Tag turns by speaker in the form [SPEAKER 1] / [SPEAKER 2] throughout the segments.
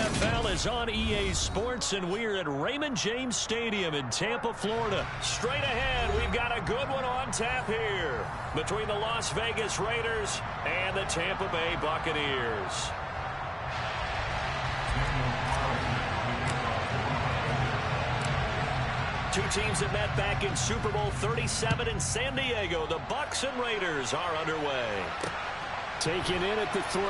[SPEAKER 1] NFL is on EA Sports, and we're at Raymond James Stadium in Tampa, Florida. Straight ahead, we've got a good one on tap here between the Las Vegas Raiders and the Tampa Bay Buccaneers. Two teams that met back in Super Bowl 37 in San Diego. The Bucs and Raiders are underway.
[SPEAKER 2] Taken in at the 3.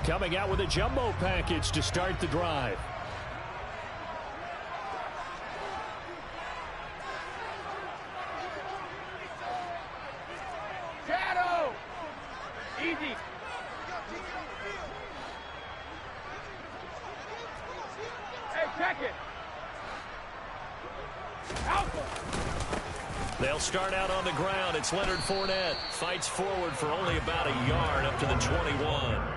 [SPEAKER 2] Coming out with a jumbo package to start the drive.
[SPEAKER 3] Shadow! Easy! Hey, check it! Alpha!
[SPEAKER 1] They'll start out on the ground. It's Leonard Fournette. Fights forward for only about a yard up to the 21.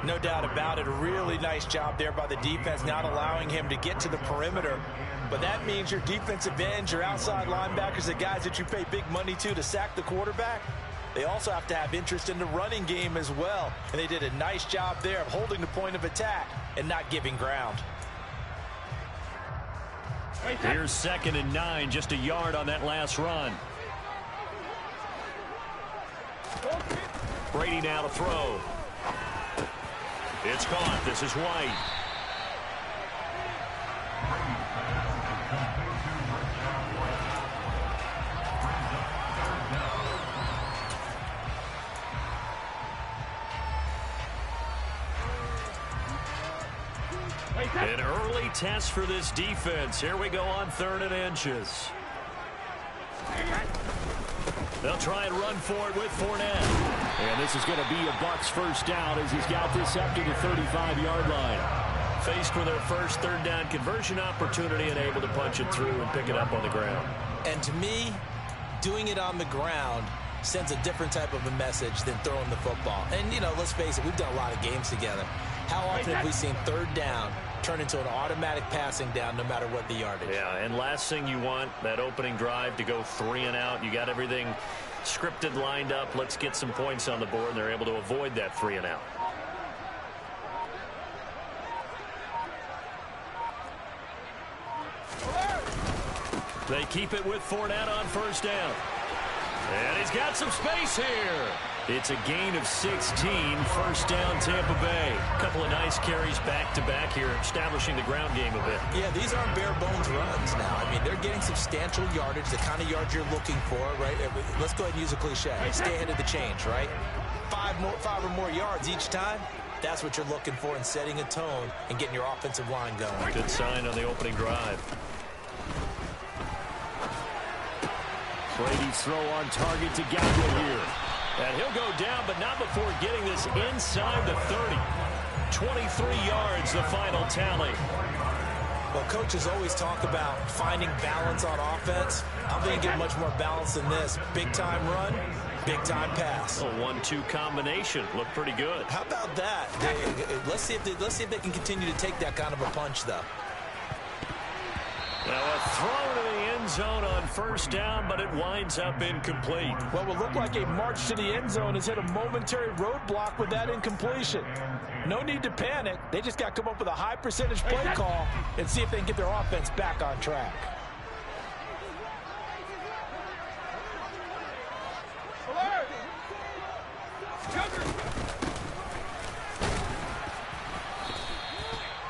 [SPEAKER 4] No doubt about it. A really nice job there by the defense, not allowing him to get to the perimeter. But that means your defensive ends, your outside linebackers, the guys that you pay big money to sack the quarterback, they also have to have interest in the running game as well. And they did a nice job there of holding the point of attack and not giving ground.
[SPEAKER 1] Here's 2nd and 9, just a yard on that last run. Brady now to throw. It's caught. This is White. An early test for this defense. Here we go on 3rd and inches. They'll try and run for it with Fournette.
[SPEAKER 2] And this is going to be a Bucs first down as he's got this up to the 35-yard line.
[SPEAKER 1] Faced with their first 3rd down conversion opportunity and able to punch it through and pick it up on the ground.
[SPEAKER 4] And to me, doing it on the ground sends a different type of a message than throwing the football. And, you know, let's face it, we've done a lot of games together. How often have we seen 3rd down turn into an automatic passing down no matter what the yardage?
[SPEAKER 1] Yeah, and last thing you want, that opening drive to go 3 and out. You got everything scripted, lined up. Let's get some points on the board, and they're able to avoid that 3 and out. They keep it with Fournette on 1st down. And he's got some space here. It's a gain of 16, 1st down Tampa Bay. A couple of nice carries back-to-back here, establishing the ground game a bit.
[SPEAKER 4] Yeah, these aren't bare-bones runs now. I mean, they're getting substantial yardage, the kind of yards you're looking for, right? Let's go ahead and use a cliche. Stay ahead of the change, right? 5 or more yards each time. That's what you're looking for in setting a tone and getting your offensive line going.
[SPEAKER 1] Good sign on the opening drive.
[SPEAKER 2] Brady's throw on target to Gabriel here.
[SPEAKER 1] And he'll go down, but not before getting this inside the 30. 23 yards, the final tally.
[SPEAKER 4] Well, coaches always talk about finding balance on offense. I'm going to get much more balance than this. Big-time run, big-time pass.
[SPEAKER 1] A 1-2 combination. Looked pretty good.
[SPEAKER 4] How about that? Let's see if they can continue to take that kind of a punch, though.
[SPEAKER 1] Now a throw to the end zone on 1st down, but it winds up incomplete.
[SPEAKER 4] What will look like a march to the end zone has hit a momentary roadblock with that incompletion. No need to panic. They just got to come up with a high percentage play call and see if they can get their offense back on track.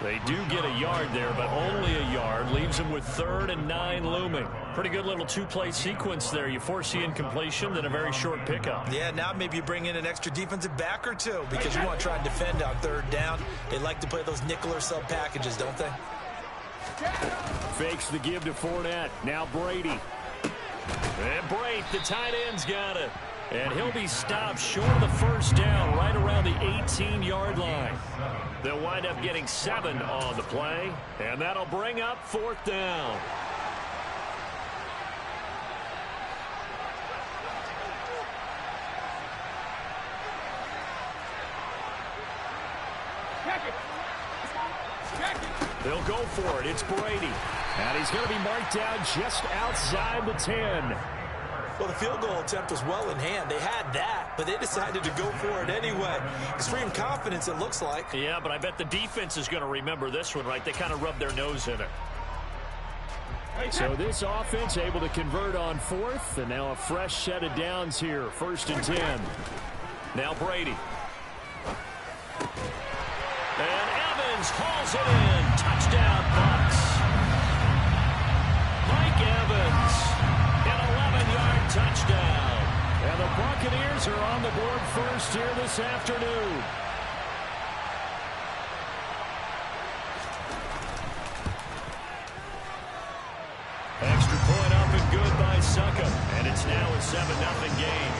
[SPEAKER 1] They do get a yard there, but only a yard. Leaves them with 3rd and 9 looming. Pretty good little 2-play sequence there. You force the incompletion, then a very short pickup.
[SPEAKER 4] Yeah, now maybe you bring in an extra defensive back or 2 because you want to try and defend on 3rd down. They like to play those nickel or sub packages, don't they?
[SPEAKER 2] Fakes the give to Fournette. Now Brady.
[SPEAKER 1] And Brady, the tight end's got it. And he'll be stopped short of the first down right around the 18-yard line. They'll wind up getting 7 on the play, and that'll bring up 4th down. They'll go for it. It's Brady.
[SPEAKER 2] And he's going to be marked down just outside the 10.
[SPEAKER 4] Well, the field goal attempt was well in hand. They had that, but they decided to go for it anyway. Extreme confidence, it looks like.
[SPEAKER 1] Yeah, but I bet the defense is going to remember this one, right? They kind of rubbed their nose in it.
[SPEAKER 2] So this offense able to convert on 4th, and now a fresh set of downs here. 1st and 10.
[SPEAKER 1] Now Brady. And Evans hauls it in. Touchdown, Bucs. Mike Evans, an 11-yard touchdown.
[SPEAKER 2] And the Buccaneers are on the board first here this afternoon.
[SPEAKER 1] Extra point up and good by Suckup. And it's now a 7-0 game.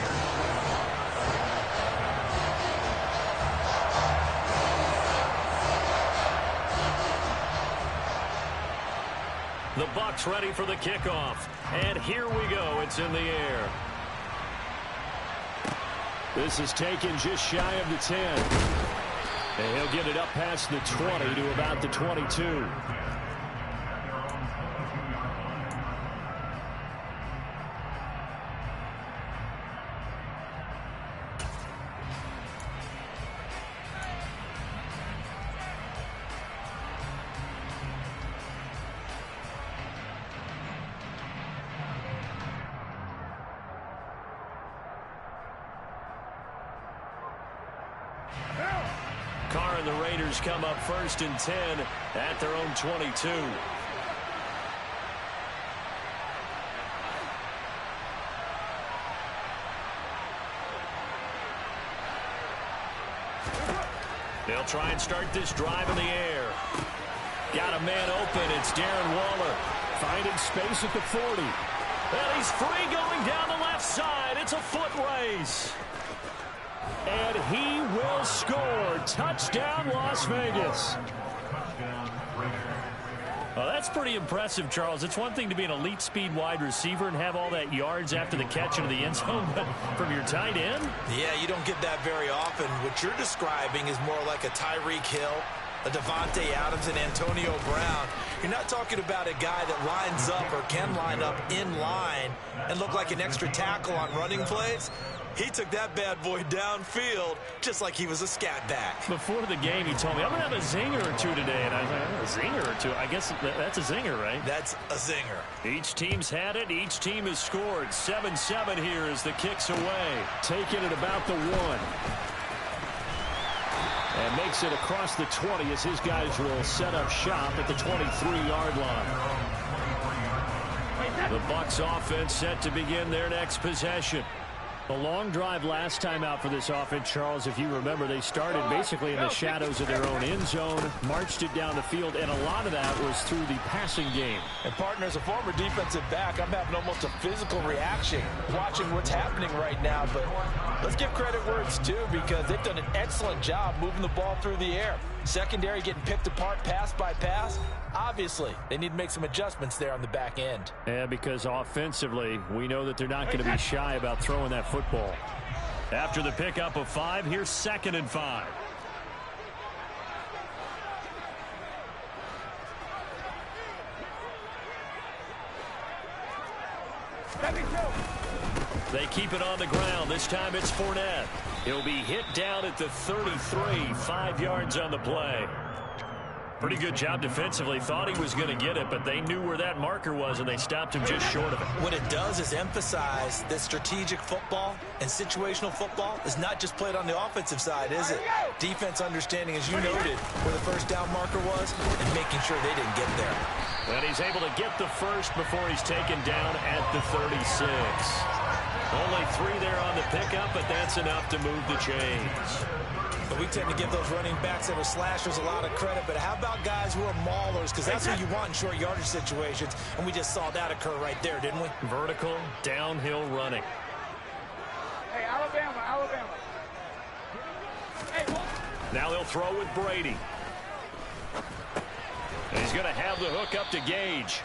[SPEAKER 1] The Bucs ready for the kickoff. And here we go. It's in the air.
[SPEAKER 2] This is taken just shy of the 10. And he'll get it up past the 20 to about the 22.
[SPEAKER 1] Carr and the Raiders come up 1st and 10 at their own 22. They'll try and start this drive in the air. Got a man open. It's Darren Waller.
[SPEAKER 2] Finding space at the 40.
[SPEAKER 1] And he's free going down the left side. It's a foot race.
[SPEAKER 2] And he will score. Touchdown, Las Vegas.
[SPEAKER 1] Well, that's pretty impressive, Charles. It's one thing to be an elite speed wide receiver and have all that yards after the catch into the end zone, but from your tight end?
[SPEAKER 4] Yeah, you don't get that very often. What you're describing is more like a Tyreek Hill, a Devontae Adams, and Antonio Brown. You're not talking about a guy that lines up or can line up in line and look like an extra tackle on running plays. He took that bad boy downfield just like he was a scat back.
[SPEAKER 1] Before the game, he told me, I'm going to have a zinger or two today. And I was like, a zinger or two? I guess that's a zinger, right?
[SPEAKER 4] That's a zinger.
[SPEAKER 1] Each team's had it. Each team has scored. 7-7 here as the kick's away.
[SPEAKER 2] Taking it about the 1. And makes it across the 20 as his guys will set up shop at the 23-yard line.
[SPEAKER 1] The Bucs offense set to begin their next possession.
[SPEAKER 2] The long drive last time out for this offense, Charles, if you remember, they started basically in the shadows of their own end zone, marched it down the field, and a lot of that was through the passing game.
[SPEAKER 4] And, partner, as a former defensive back, I'm having almost a physical reaction watching what's happening right now. But let's give credit where it's due because they've done an excellent job moving the ball through the air. Secondary getting picked apart pass by pass. Obviously, they need to make some adjustments there on the back end.
[SPEAKER 2] Yeah, because offensively, we know that they're not going to be shy about throwing that football.
[SPEAKER 1] After the pickup of 5, here's 2nd and 5. They keep it on the ground. This time it's Fournette. He'll be hit down at the 33, 5 yards on the play. Pretty good job defensively. Thought he was going to get it, but they knew where that marker was, and they stopped him just short of it.
[SPEAKER 4] What it does is emphasize that strategic football and situational football is not just played on the offensive side, is it? Defense understanding, as you noted, where the first down marker was and making sure they didn't get there.
[SPEAKER 1] And he's able to get the first before he's taken down at the 36. Only 3 there on the pickup, but that's enough to move the chains.
[SPEAKER 4] But we tend to give those running backs that are slashers a lot of credit. But how about guys who are maulers? Because that's what you want in short yardage situations. And we just saw that occur right there, didn't we?
[SPEAKER 1] Vertical, downhill running. Now they'll throw with Brady. And he's going to have the hook up to Gage.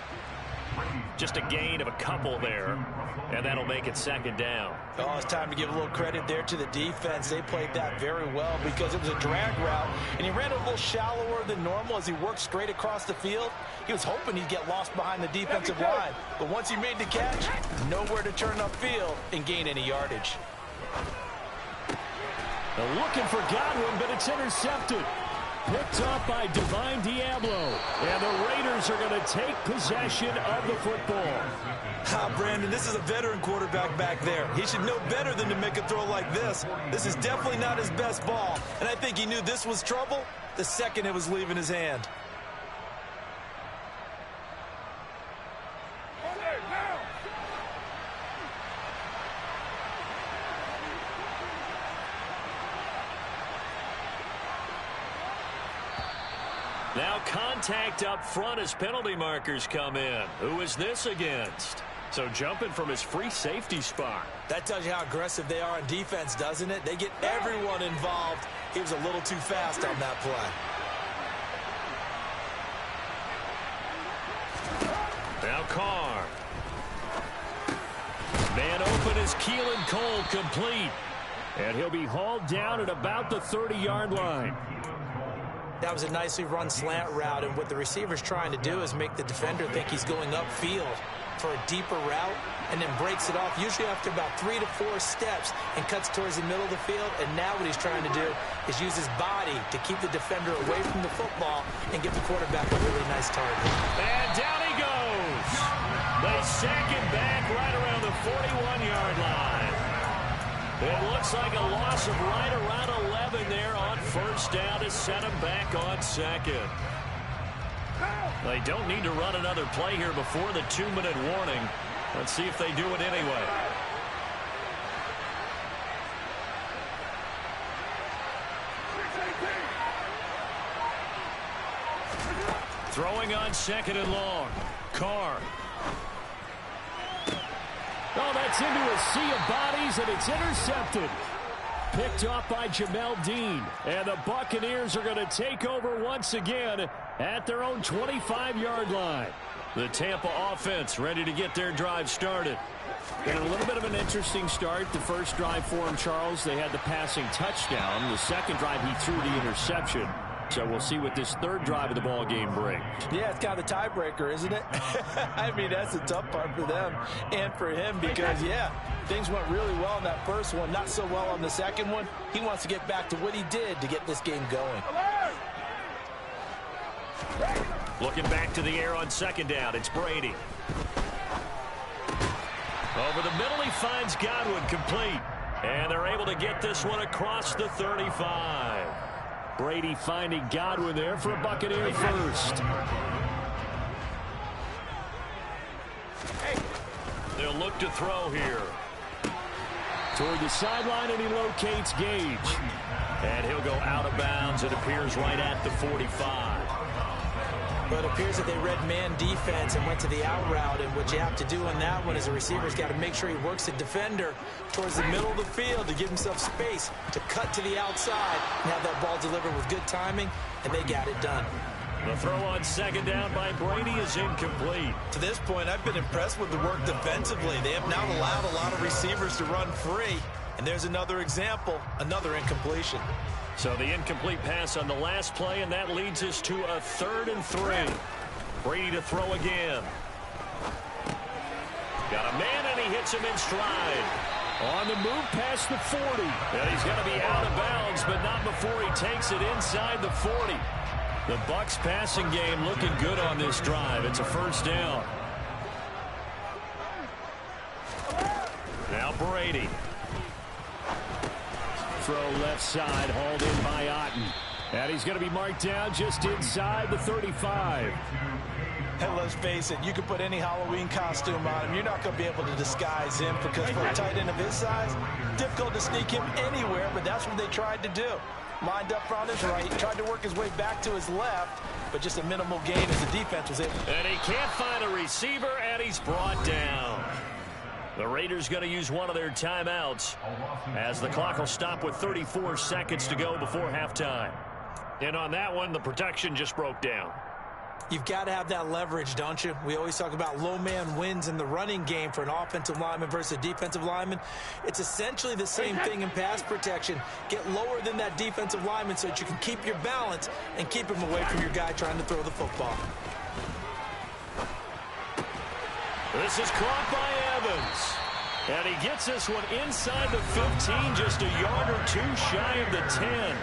[SPEAKER 1] Just a gain of a couple there, and that'll make it second down.
[SPEAKER 4] Oh, it's time to give a little credit there to the defense. They played that very well because it was a drag route, and he ran a little shallower than normal as he worked straight across the field. He was hoping he'd get lost behind the defensive line, but once he made the catch, nowhere to turn upfield and gain any yardage.
[SPEAKER 2] They're looking for Godwin, but it's intercepted. Picked up by Divine Diablo. And the Raiders are going to take possession of the football.
[SPEAKER 5] Brandon, this is a veteran quarterback back there. He should know better than to make a throw like this. This is definitely not his best ball. And I think he knew this was trouble the second it was leaving his hand.
[SPEAKER 1] Now contact up front as penalty markers come in. Who is this against? So jumping from his free safety spot.
[SPEAKER 4] That tells you how aggressive they are on defense, doesn't it? They get everyone involved. He was a little too fast on that play.
[SPEAKER 1] Now Carr. Man open is Keelan Cole, complete.
[SPEAKER 2] And he'll be hauled down at about the 30-yard line.
[SPEAKER 4] That was a nicely run slant route, and what the receiver's trying to do is make the defender think he's going upfield for a deeper route, and then breaks it off, usually after about 3 to 4 steps, and cuts towards the middle of the field. And now what he's trying to do is use his body to keep the defender away from the football and give the quarterback a really nice target.
[SPEAKER 1] And down he goes. They sack him back right around the 41-yard line. It looks like a loss of right around 11 there on first down to set him back on second. They don't need to run another play here before the 2-minute warning. Let's see if they do it anyway. Throwing on second and long. Carr.
[SPEAKER 2] Oh, that's into a sea of bodies, and it's intercepted. Picked off by Jamel Dean. And the Buccaneers are going to take over once again at their own 25-yard line.
[SPEAKER 1] The Tampa offense ready to get their drive started.
[SPEAKER 2] And a little bit of an interesting start. The first drive for him, Charles, they had the passing touchdown. The second drive, he threw the interception. So we'll see what this third drive of the ball game brings.
[SPEAKER 4] Yeah, it's kind of the tiebreaker, isn't it? I mean, that's the tough part for them and for him because, yeah, things went really well in that first one, not so well on the second one. He wants to get back to what he did to get this game going.
[SPEAKER 1] Looking back to the air on second down, it's Brady. Over the middle, he finds Godwin, complete. And they're able to get this one across the 35. Brady finding Godwin there for a Buccaneer first. They'll look to throw here.
[SPEAKER 2] Toward the sideline, and he locates Gage.
[SPEAKER 1] And he'll go out of bounds, it appears, right at the 45.
[SPEAKER 4] But it appears that they read man defense and went to the out route. And what you have to do on that one is a receiver's got to make sure he works the defender towards the middle of the field to give himself space to cut to the outside and have that ball delivered with good timing, and they got it done.
[SPEAKER 1] The throw on second down by Brady is incomplete.
[SPEAKER 5] To this point, I've been impressed with the work defensively. They have not allowed a lot of receivers to run free. And there's another example, another incompletion.
[SPEAKER 1] So the incomplete pass on the last play, and that leads us to a 3rd and 3. Brady to throw again. Got a man, and he hits him in stride.
[SPEAKER 2] On the move past the 40.
[SPEAKER 1] And he's going to be out of bounds, but not before he takes it inside the 40. The Bucs passing game looking good on this drive. It's a first down. Now Brady.
[SPEAKER 2] Throw left side, hauled in by Otten. And he's going to be marked down just inside the 35.
[SPEAKER 4] And let's face it, you can put any Halloween costume on him. You're not going to be able to disguise him because for a tight end of his size, difficult to sneak him anywhere, but that's what they tried to do. Lined up on his right, tried to work his way back to his left, but just a minimal gain as the defense was able.
[SPEAKER 1] And he can't find a receiver, and he's brought down.
[SPEAKER 2] The Raiders going to use one of their timeouts as the clock will stop with 34 seconds to go before halftime. And on that one, the protection just broke down.
[SPEAKER 4] You've got to have that leverage, don't you? We always talk about low man wins in the running game for an offensive lineman versus a defensive lineman. It's essentially the same thing in pass protection. Get lower than that defensive lineman so that you can keep your balance and keep him away from your guy trying to throw the football.
[SPEAKER 2] This is caught by Evans. And he gets this one inside the 15, just a yard or two shy of the 10.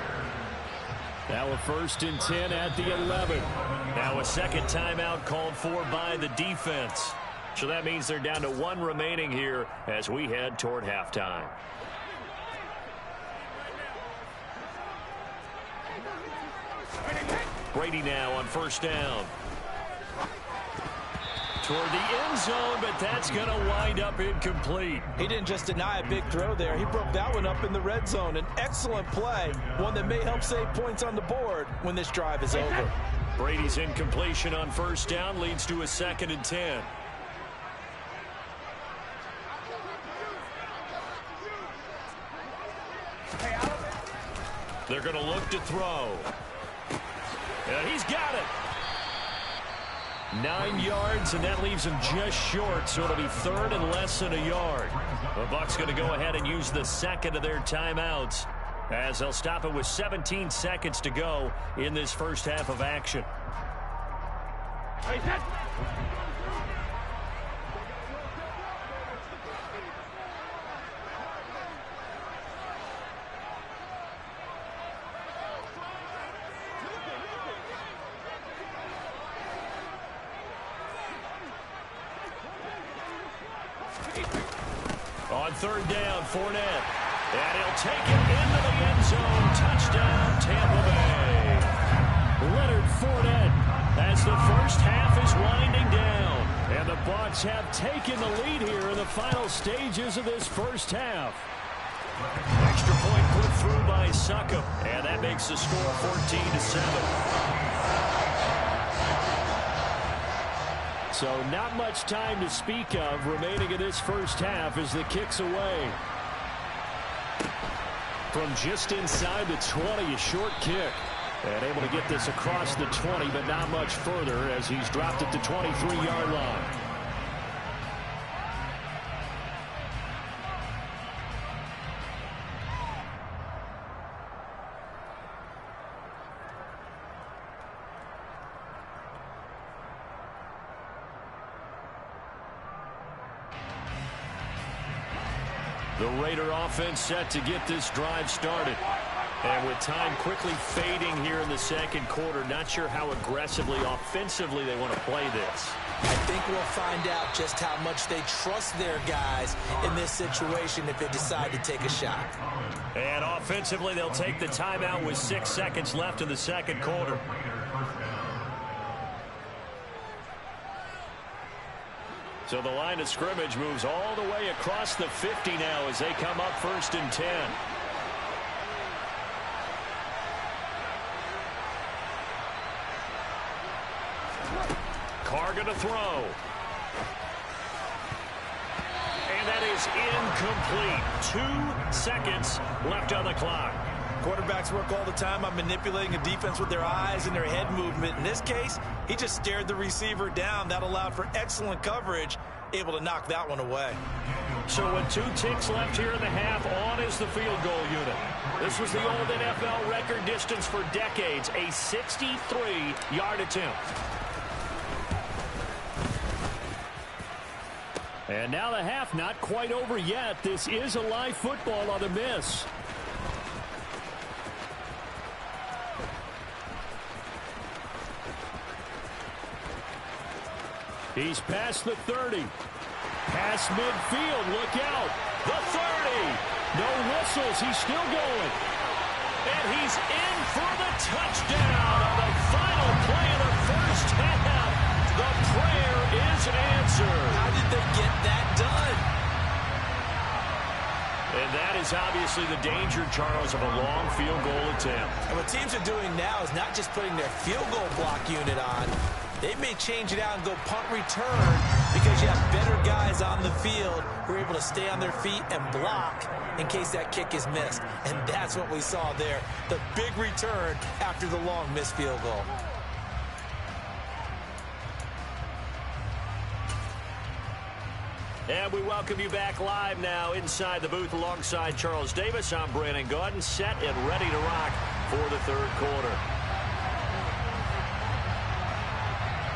[SPEAKER 2] Now a 1st and 10 at the 11. Now a second timeout called for by the defense. So that means they're down to one remaining here as we head toward halftime. Brady now on 1st down. Toward the end zone, but that's going to wind up incomplete.
[SPEAKER 4] He didn't just deny a big throw there. He broke that one up in the red zone. An excellent play, one that may help save points on the board when this drive is over.
[SPEAKER 2] Brady's incompletion on 1st down leads to a 2nd and 10. They're going to look to throw. And he's got it. 9 yards, and that leaves him just short, so it'll be 3rd and less than a yard. The Bucs going to go ahead and use the second of their timeouts as they'll stop it with 17 seconds to go in this first half of action. On 3rd down, Fournette. And he'll take it into the end zone. Touchdown, Tampa Bay. Leonard Fournette as the first half is winding down. And the Bucs have taken the lead here in the final stages of this first half. Extra point put through by Succop. And that makes the score 14-7. So not much time to speak of remaining in this first half as the kick's away. From just inside the 20, a short kick. And able to get this across the 20, but not much further as he's dropped at the 23-yard line. The Raider offense set to get this drive started. And with time quickly fading here in the second quarter, not sure how aggressively, offensively they want to play this.
[SPEAKER 4] I think we'll find out just how much they trust their guys in this situation if they decide to take a shot.
[SPEAKER 2] And offensively, they'll take the timeout with 6 seconds left in the second quarter. So the line of scrimmage moves all the way across the 50 now as they come up 1st and 10. Carr going to throw. And that is incomplete. 2 seconds left on the clock.
[SPEAKER 5] Quarterbacks work all the time on manipulating a defense with their eyes and their head movement. In this case, he just stared the receiver down. That allowed for excellent coverage, able to knock that one away.
[SPEAKER 2] So with 2 ticks left here in the half, on is the field goal unit. This was the old NFL record distance for decades, a 63-yard attempt. And now the half not quite over yet. This is a live football on the miss. He's past the 30. Past midfield. Look out. The 30. No whistles. He's still going. And he's in for the touchdown on the final play of the first half. The prayer is answered.
[SPEAKER 4] How did they get that done?
[SPEAKER 2] And that is obviously the danger, Charles, of a long field goal attempt.
[SPEAKER 4] And what teams are doing now is not just putting their field goal block unit on. They may change it out and go punt return because
[SPEAKER 5] because you have better guys on the field who are able to stay on their feet and block in case that kick is missed. And that's what we saw there. The big return after the long missed field goal.
[SPEAKER 2] And we welcome you back live now inside the booth alongside Charles Davis. I'm Brandon Gaudin, set and ready to rock for the third quarter.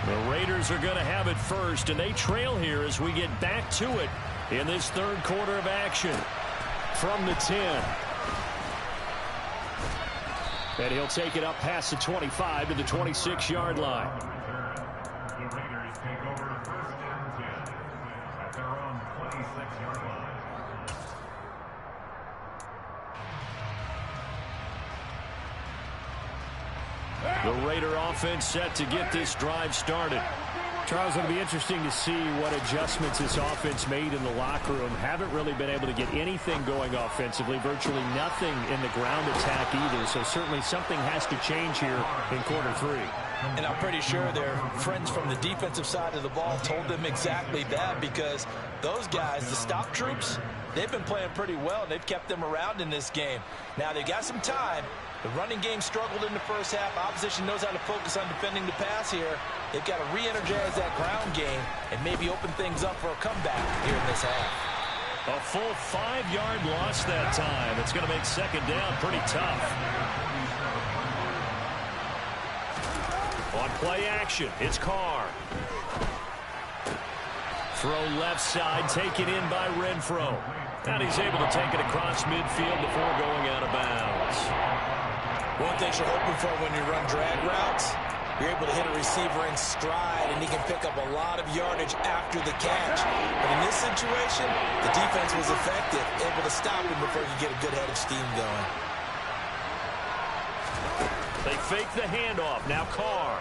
[SPEAKER 2] The Raiders are going to have it first, and they trail here as we get back to it in this third quarter of action. From the 10. And he'll take it up past the 25 to the 26-yard line.
[SPEAKER 6] The Raiders take over first and 10 at their own 26-yard line.
[SPEAKER 2] The Raider offense set to get this drive started. Charles, it'll be interesting to see what adjustments this offense made in the locker room. Haven't really been able to get anything going offensively, virtually nothing in the ground attack either. So certainly something has to change here in quarter three.
[SPEAKER 5] And I'm pretty sure their friends from the defensive side of the ball told them exactly that, because those guys, the stop troops, they've been playing pretty well. They've kept them around in this game. Now they got some time. The running game struggled in the first half. Opposition knows how to focus on defending the pass here. They've got to re-energize that ground game and maybe open things up for a comeback here in this half.
[SPEAKER 2] A full 5-yard loss that time. It's going to make second down pretty tough. On play action, it's Carr. Throw left side, taken in by Renfro. And he's able to take it across midfield before going out of bounds.
[SPEAKER 5] One thing you're hoping for when you run drag routes, you're able to hit a receiver in stride, and he can pick up a lot of yardage after the catch. But in this situation, the defense was effective, able to stop him before he could get a good head of steam going.
[SPEAKER 2] They fake the handoff. Now Carr.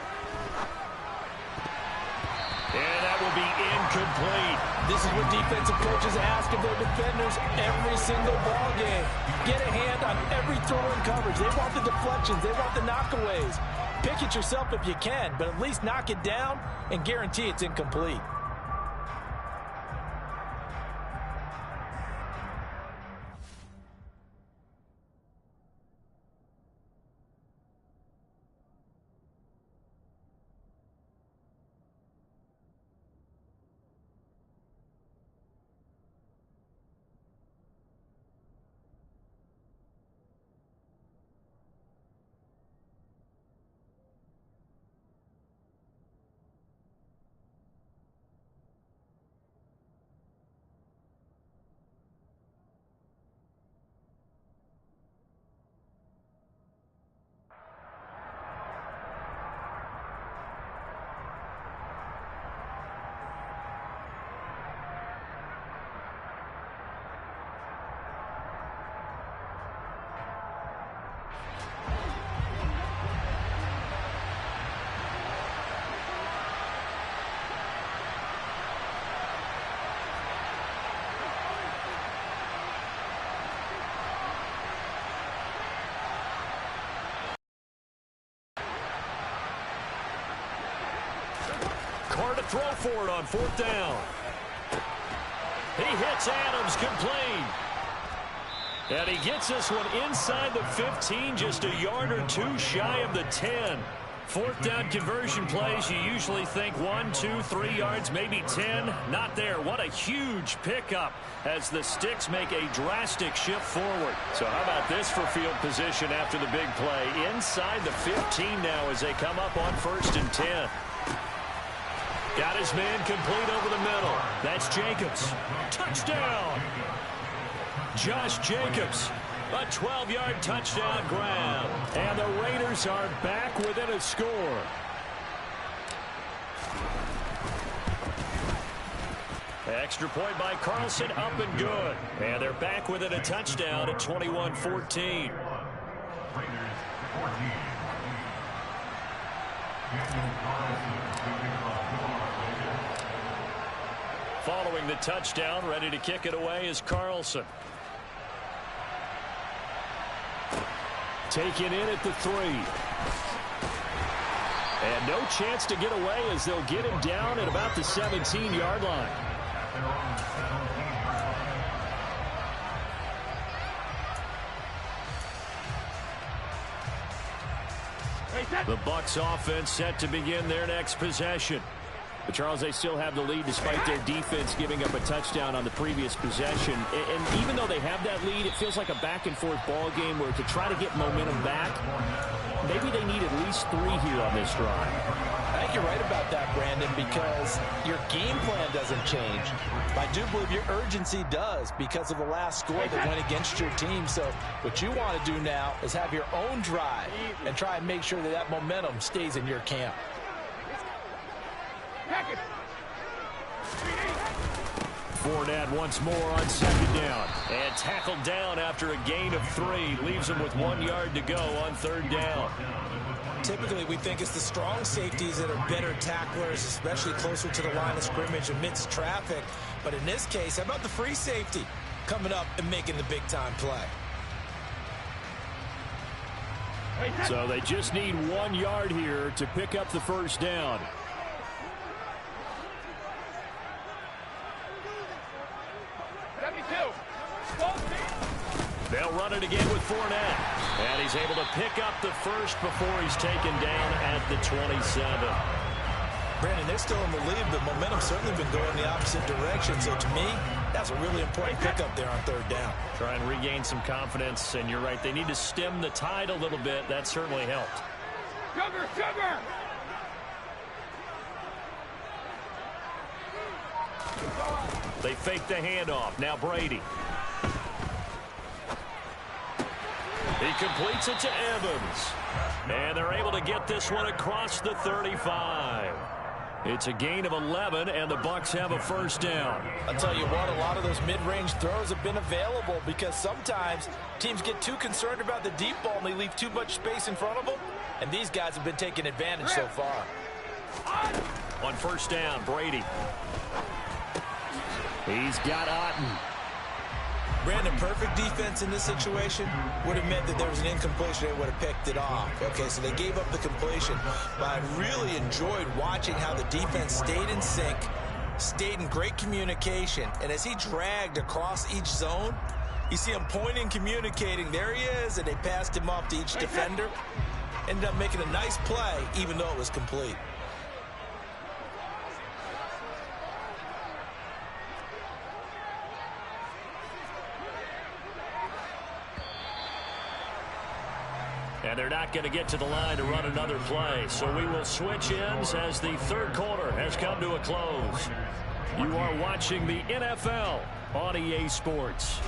[SPEAKER 2] And that will be incomplete.
[SPEAKER 5] This is what defensive coaches ask of their defenders every single ball game. Get a hand on every throw in coverage. They want the deflections. They want the knockaways. Pick it yourself if you can, but at least knock it down and guarantee it's incomplete.
[SPEAKER 2] Carr to throw for it on fourth down. He hits Adams complete. And he gets this one inside the 15, just a yard or two shy of the 10. Fourth down conversion plays, you usually think 1, 2, 3 yards, maybe 10. Not there. What a huge pickup as the Sticks make a drastic shift forward. So how about this for field position after the big play? Inside the 15 now as they come up on first and 10. Got his man complete over the middle. That's Jacobs. Touchdown! Josh Jacobs. A 12-yard touchdown grab. And the Raiders are back within a score. Extra point by Carlson, up and good. And they're back within a touchdown at 21-14. Following the touchdown, ready to kick it away is Carlson. Taken in at the 3. And no chance to get away as they'll get him down at about the 17-yard line. The Bucs offense set to begin their next possession. But Charles, they still have the lead despite their defense giving up a touchdown on the previous possession. And even though they have that lead, it feels like a back-and-forth ball game where to try to get momentum back, maybe they need at least 3 here on this drive.
[SPEAKER 5] I think you're right about that, Brandon, because your game plan doesn't change. I do believe your urgency does because of the last score that went against your team. So what you want to do now is have your own drive and try and make sure that that momentum stays in your camp.
[SPEAKER 2] Fournette once more on 2nd down.
[SPEAKER 1] And tackled down after a gain of 3. Leaves him with 1 yard to go on 3rd down.
[SPEAKER 4] Typically, we think it's the strong safeties that are better tacklers, especially closer to the line of scrimmage amidst traffic. But in this case, how about the free safety coming up and making the big-time play?
[SPEAKER 2] So they just need 1 yard here to pick up the 1st down.
[SPEAKER 1] They'll run it again with Fournette. And he's able to pick up the 1st before he's taken down at the 27.
[SPEAKER 4] Brandon, they're still in the lead, but momentum's certainly been going the opposite direction. So to me, that's a really important pickup there on 3rd down.
[SPEAKER 1] Try and regain some confidence, and you're right, they need to stem the tide a little bit. That certainly helped.
[SPEAKER 3] Sugar, sugar!
[SPEAKER 1] They fake the handoff. Now Brady. He completes it to Evans. And they're able to get this one across the 35. It's a gain of 11, and the Bucs have a 1st down.
[SPEAKER 5] I'll tell you what, a lot of those mid-range throws have been available because sometimes teams get too concerned about the deep ball and they leave too much space in front of them. And these guys have been taking advantage so far.
[SPEAKER 1] On 1st down, Brady.
[SPEAKER 2] He's got Otten.
[SPEAKER 4] Brandon, perfect defense in this situation would have meant that there was an incompletion. They would have picked it off. Okay, so they gave up the completion. But I really enjoyed watching how the defense stayed in sync, stayed in great communication. And as he dragged across each zone, you see him pointing, communicating. There he is, and they passed him off to each defender. Ended up making a nice play, even though it was complete.
[SPEAKER 1] And they're not going to get to the line to run another play. So we will switch ends as the 3rd quarter has come to a close. You are watching the NFL on EA Sports.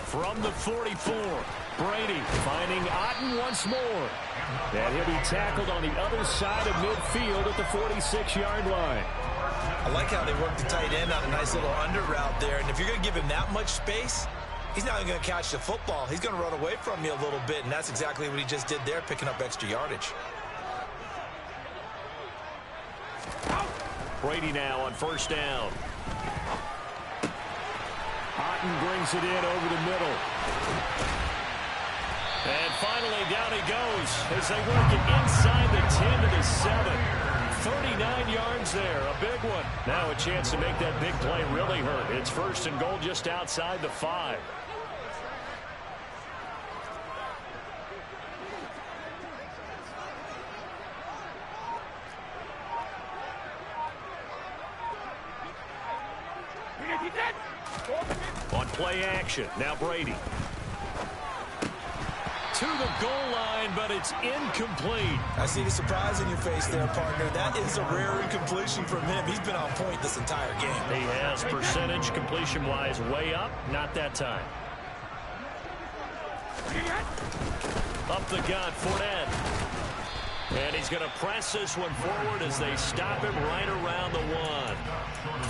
[SPEAKER 1] From the 44, Brady finding Otten once more.
[SPEAKER 2] And he'll be tackled on the other side of midfield at the 46-yard line.
[SPEAKER 4] I like how they work the tight end on a nice little under route there. And if you're going to give him that much space, he's not even going to catch the football. He's going to run away from you a little bit, and that's exactly what he just did there, picking up extra yardage.
[SPEAKER 1] Brady now on 1st down.
[SPEAKER 2] Otten brings it in over the middle.
[SPEAKER 1] And finally, down he goes as they work it inside the 10 to the 7. 39 yards there, a big one. Now a chance to make that big play really hurt. It's 1st and goal just outside the 5. On play action, now Brady. To the goal line, but it's incomplete.
[SPEAKER 4] I see the surprise in your face there, partner. That is a rare incompletion from him. He's been on point this entire game.
[SPEAKER 1] He has percentage completion-wise way up, not that time. Up the gut, Fournette. And he's going to press this one forward as they stop him right around the 1.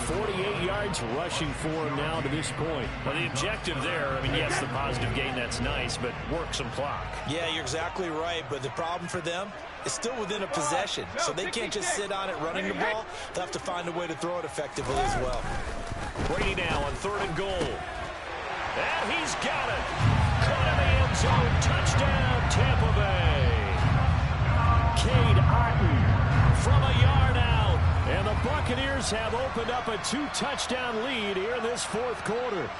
[SPEAKER 2] 48 yards rushing for him now to this point.
[SPEAKER 1] Well, the objective there, I mean, yes, the positive gain, that's nice, but work some clock.
[SPEAKER 5] Yeah, you're exactly right, but the problem for them is still within a possession, so they can't just sit on it running the ball. They'll have to find a way to throw it effectively as well.
[SPEAKER 1] Brady now on 3rd and goal. And he's got it. Caught in the end zone. Touchdown, Tampa Bay.
[SPEAKER 2] Cade Otton from a yard out. And the Buccaneers have opened up a 2-touchdown lead here in this 4th quarter.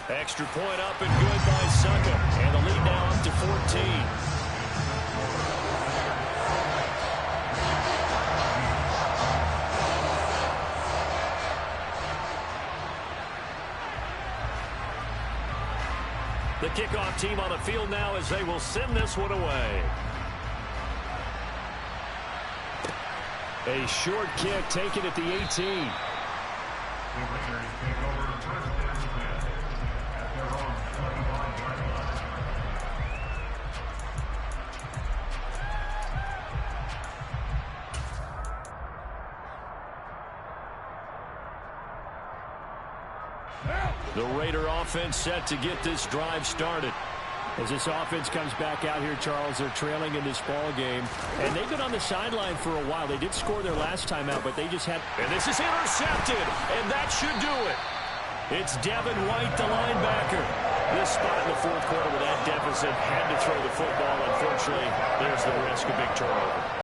[SPEAKER 1] Extra point up and good by Suckup. And the lead now up to 14. The kickoff team on the field now as they will send this one away.
[SPEAKER 2] A short kick taken at the 18.
[SPEAKER 6] The Raiders take over 1st and 10 at their own 25-yard line.
[SPEAKER 2] The Raider offense set to get this drive started. As this offense comes back out here, Charles, they're trailing in this ball game. And they've been on the sideline for a while. They did score their last time out, but they just had...
[SPEAKER 1] And this is intercepted, and that should do it.
[SPEAKER 2] It's Devin White, the linebacker.
[SPEAKER 1] This spot in the 4th quarter with that deficit had to throw the football. Unfortunately, there's the risk of big turnover.